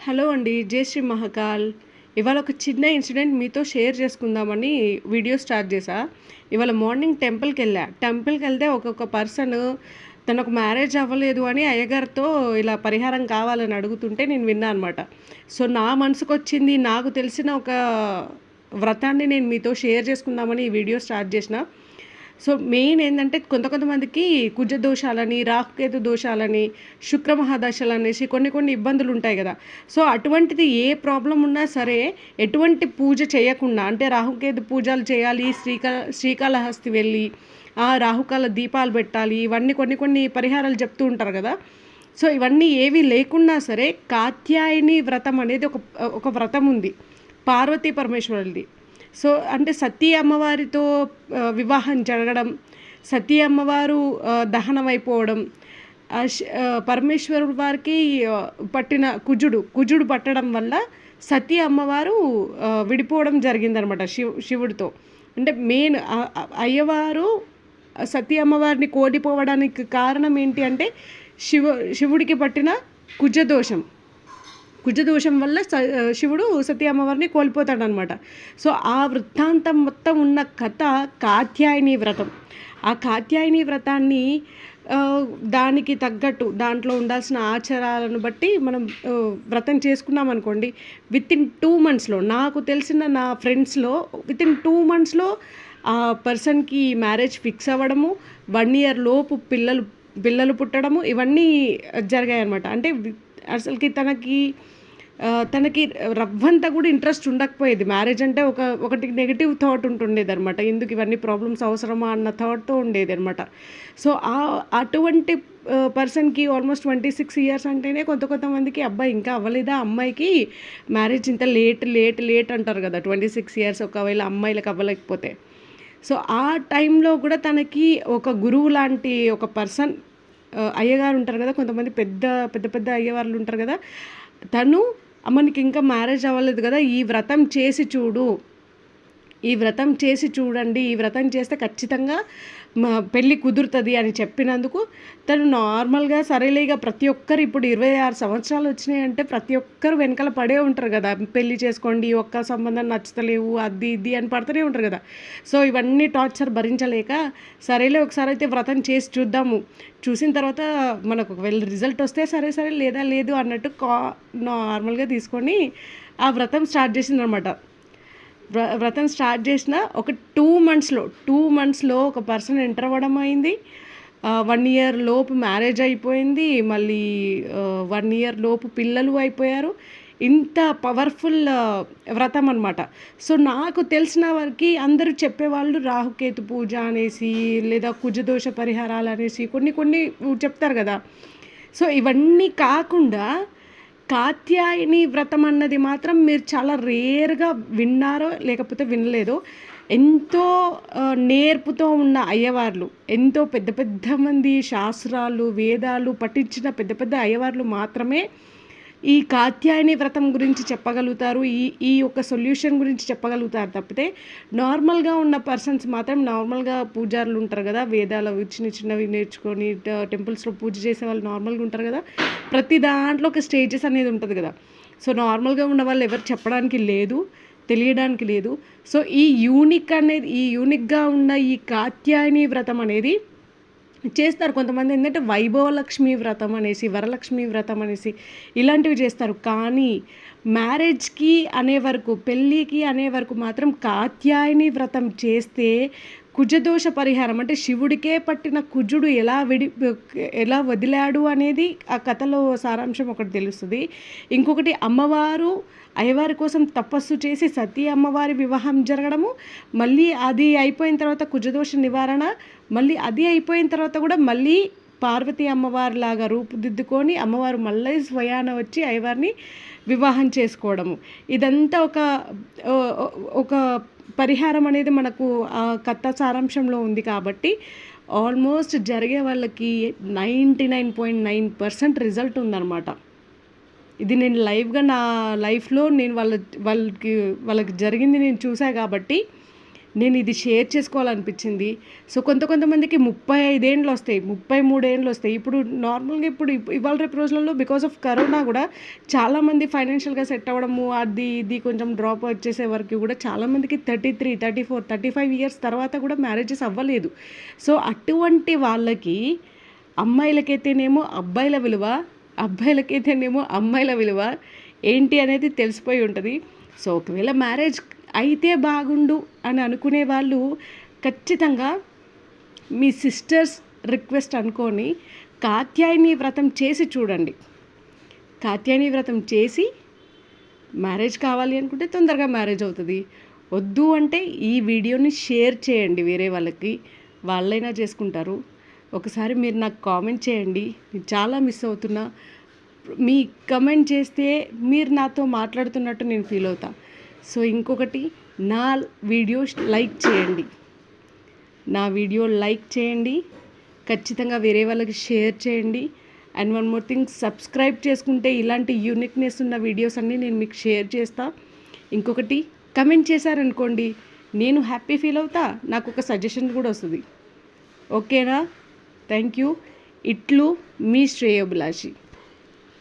Hello అండి. జై శ్రీ మహాకాల్. ఇవాళ ఒక చిన్న ఇన్సిడెంట్ మీతో షేర్ చేసుకుందామని వీడియో స్టార్ట్ చేశా. ఇవాళ మార్నింగ్ టెంపుల్‌కెళ్తే ఒకొక్క పర్సన్ తనకు మ్యారేజ్ అవ్వలేదు అని అయ్యగారితో ఇలా పరిహారం కావాలని అడుగుతుంటే నేను విన్నా అనమాట. సో, నా మనసుకొచ్చింది, నాకు తెలిసిన ఒక వ్రతాన్ని నేను మీతో షేర్ చేసుకుందామని ఈ వీడియో స్టార్ట్ చేసిన. సో, మెయిన్ ఏందంటే కొంతమందికి కుజ దోషాలని, రాహుకేతు దోషాలని, శుక్ర మహాదశలనేసి కొన్ని ఇబ్బందులుంటాయి గదా! సో, అటువంటిది ఏ ప్రాబ్లమ్ ఉన్నా సరే, ఎటువంటి పూజ చేయకుండా అంటే రాహుకేతు పూజలు చేయాలి, శ్రీకాళహస్తి వెళ్ళి, రాహుకాల దీపాలు పెట్టాలి, ఇవన్నీ కొన్ని పరిహారాలు చెప్తూ ఉంటారు గదా! సో, ఇవన్నీ ఏవి లేకున్నా సరే కాత్యాయని వ్రతం అనేది ఒక వ్రతం ఉంది. పార్వతీ పరమేశ్వరులది. సో, అంటే సతీ అమ్మవారితో వివాహం జరగడం, సతీ అమ్మవారు దహనమైపోవడం, పరమేశ్వరుడు వారికి పట్టిన కుజుడు పట్టడం వల్ల సతీ అమ్మవారు విడిపోవడం జరిగిందనమాట శివుడితో. అంటే మెయిన్ అయ్యవారు సతీ అమ్మవారిని కోల్పోవడానికి కారణం ఏంటి అంటే శివుడికి పట్టిన కుజదోషం వల్ల శివుడు సతీ అమ్మవారిని కోల్పోతాడనమాట. సో, ఆ వృత్తాంతం మొత్తం ఉన్న కథ కాత్యాయని వ్రతం. ఆ కాత్యాయని వ్రతాన్ని దానికి తగ్గట్టు దాంట్లో ఉండాల్సిన ఆచారాలను బట్టి మనం వ్రతం చేసుకున్నామనుకోండి, వితిన్ 2 మంత్స్‌లో నాకు తెలిసిన నా ఫ్రెండ్స్‌లో వితిన్ 2 మంత్స్‌లో ఆ పర్సన్‌కి మ్యారేజ్ ఫిక్స్ అవ్వడము, 1 ఇయర్ లోపు పిల్లలు పుట్టడము ఇవన్నీ జరిగాయనమాట. అంటే అసలుకి తనకి రవ్వంతా కూడా ఇంట్రెస్ట్ ఉండకపోయేది. మ్యారేజ్ అంటే ఒకటి నెగెటివ్ థాట్ ఉంటుండేదనమాట. ఎందుకు ఇవన్నీ ప్రాబ్లమ్స్ అవసరమా అన్న థాట్‌తో ఉండేదనమాట. సో, అటువంటి పర్సన్‌కి ఆల్మోస్ట్ 26 ఇయర్స్ అంటేనే కొంతమందికి అబ్బాయి ఇంకా అవ్వలేదా అమ్మాయికి మ్యారేజ్ ఇంత లేట్ అంటారు కదా! 26 ఇయర్స్ ఒకవేళ అమ్మాయిలకు అవ్వలేకపోతే. సో, ఆ టైంలో కూడా తనకి ఒక గురువు లాంటి ఒక పర్సన్ అయ్యగారు ఉంటారు కదా! కొంతమంది పెద్ద అయ్యవార్లు ఉంటారు కదా! తను "అమ్మ నీకు ఇంకా మ్యారేజ్ అవ్వలేదు కదా! ఈ వ్రతం చేసి చూడు. ఈ వ్రతం చేసి చూడండి. ఈ వ్రతం చేస్తే ఖచ్చితంగా పెళ్ళి కుదురుతుంది" అని చెప్పినందుకు తను నార్మల్‌గా సరేలే ఇక ప్రతి ఒక్కరు ఇప్పుడు 26 సంవత్సరాలు వచ్చినాయంటే ప్రతి ఒక్కరు వెనకాల పడే ఉంటారు కదా! పెళ్లి చేసుకోండి, ఒక్క సంబంధం నచ్చుతలేవు అది ఇది అని పడుతూనే ఉంటారు కదా! సో, ఇవన్నీ టార్చర్ భరించలేక సరేలే ఒకసారి అయితే వ్రతం చేసి చూద్దాము. చూసిన తర్వాత మనకు ఒకవేళ రిజల్ట్ వస్తే సరే లేదా లేదు అన్నట్టు నార్మల్‌గా తీసుకొని ఆ వ్రతం స్టార్ట్ చేసిందనమాట. వ్రతం స్టార్ట్ చేసిన ఒక 2 మంత్స్‌లో ఒక పర్సన్ ఎంటర్ అవ్వడం అయింది. 1 ఇయర్ లోపు మ్యారేజ్ అయిపోయింది. మళ్ళీ 1 ఇయర్ లోపు పిల్లలు అయిపోయారు. ఇంత పవర్ఫుల్ వ్రతం అనమాట. సో, నాకు తెలిసిన వరకి అందరూ చెప్పేవాళ్ళు రాహుకేతు పూజ అనేసి, లేదా కుజదోష పరిహారాలు అనేసి కొన్ని చెప్తారు కదా! సో, ఇవన్నీ కాకుండా కాత్యాయని వ్రతం అన్నది మాత్రం మీరు చాలా రేర్‌గా విన్నారో లేకపోతే వినలేదో, ఎంతో నేర్పుతో ఉన్న అయ్యవార్లు, ఎంతో పెద్ద మంది శాస్త్రాలు, వేదాలు పఠించిన పెద్ద అయ్యవార్లు మాత్రమే ఈ కాత్యాయని వ్రతం గురించి చెప్పగలుగుతారు. ఈ యొక్క సొల్యూషన్ గురించి చెప్పగలుగుతారు తప్పితే నార్మల్‌గా ఉన్న పర్సన్స్ మాత్రం నార్మల్‌గా పూజారులు ఉంటారు కదా! వేదాలు చిన్నవి నేర్చుకొని టెంపుల్స్‌లో పూజ చేసేవాళ్ళు నార్మల్‌గా ఉంటారు కదా! ప్రతి దాంట్లో ఒక స్టేజెస్ అనేది ఉంటది కదా! సో, నార్మల్‌గా ఉన్న వాళ్ళు ఎవరు చెప్పడానికి లేదు, తెలియడానికి లేదు. సో, ఈ యూనిక్‌గా ఉన్న ఈ కాత్యాయని వ్రతం అనేది చేస్తారు. కొంతమంది ఏంటంటే వైభవలక్ష్మి వ్రతం అనేసి, వరలక్ష్మి వ్రతం అనేసి ఇలాంటివి చేస్తారు. కానీ మ్యారేజ్‌కి అనే వరకు, పెళ్ళికి అనే వరకు మాత్రం కాత్యాయని వ్రతం చేస్తే కుజదోష పరిహారం అంటే శివుడికే పట్టిన కుజుడు ఎలా వదిలాడు అనేది ఆ కథలో సారాంశం ఒకటి తెలుస్తుంది. ఇంకొకటి అయ్యవారి కోసం తపస్సు చేసి సతీ అమ్మవారి వివాహం జరగడము, మళ్ళీ అది అయిపోయిన తర్వాత కుజదోష నివారణ, మళ్ళీ అది అయిపోయిన తర్వాత కూడా మళ్ళీ పార్వతీ అమ్మవారిలాగా రూపుదిద్దుకొని అమ్మవారు మళ్ళీ స్వయాన వచ్చి అయ్యవారిని వివాహం చేసుకోవడము. ఇదంతా ఒక పరిహారం అనేది మనకు ఆ కథ సారాంశంలో ఉంది కాబట్టి ఆల్మోస్ట్ జరిగే వాళ్ళకి 99.9% రిజల్ట్ ఉందన్నమాట. ఇది నేను లైవ్‌గా నా లైఫ్‌లో నేను వాళ్ళకి జరిగింది నేను చూసా కాబట్టి నేను ఇది షేర్ చేసుకోవాలనిపించింది. సో కొంతమందికి 35 ఏండ్లు వస్తాయి, 33 ఏండ్లు వస్తాయి. ఇప్పుడు నార్మల్గా ఇవాళ రేపు రోజులలో బికాస్ ఆఫ్ కరోనా కూడా చాలామంది ఫైనాన్షియల్గా సెట్ అవ్వడము అది ఇది కొంచెం డ్రాప్ వచ్చేసే వరకు కూడా చాలామందికి 33, 34, 35 ఇయర్స్ తర్వాత కూడా మ్యారేజెస్ అవ్వలేదు. సో అటువంటి వాళ్ళకి అమ్మాయిలకైతేనేమో అబ్బాయిల విలువ, అబ్బాయిలకైతేనేమో అమ్మాయిల విలువ ఏంటి అనేది తెలిసిపోయి ఉంటుంది. సో ఒకవేళ మ్యారేజ్ అయితే బాగుండు అని అనుకునే వాళ్ళు ఖచ్చితంగా మీ సిస్టర్స్ రిక్వెస్ట్ అనుకొని కాత్యాయని వ్రతం చేసి చూడండి. కాత్యాయని వ్రతం చేసి మ్యారేజ్ కావాలి అనుకుంటే తొందరగా మ్యారేజ్ అవుతుంది. వద్దు అంటే ఈ వీడియోని షేర్ చేయండి, వేరే వాళ్ళకి, వాళ్ళైనా చేసుకుంటారు. ఒకసారి మీరు నాకు కామెంట్ చేయండి, నేను చాలా మిస్ అవుతున్నా. మీ కమెంట్ చేస్తే మీరు నాతో మాట్లాడుతున్నట్టు నేను ఫీల్ అవుతా. సో ఇంకొకటి, నా వీడియో లైక్ చేయండి, నా వీడియో లైక్ చేయండి, ఖచ్చితంగా వేరే వాళ్ళకి షేర్ చేయండి. And one more thing, subscribe చేసుకుంటే ఇలాంటి యూనిక్నెస్ ఉన్న వీడియోస్ అన్నీ నేను మీకు షేర్ చేస్తా. ఇంకొకటి, కమెంట్ చేశారనుకోండి, నేను హ్యాపీ ఫీల్ అవుతా, నాకు ఒక సజెషన్ కూడా వస్తుంది. ఓకేనా? Thank you. ఇట్లు మీ శ్రేయోభిలాషి.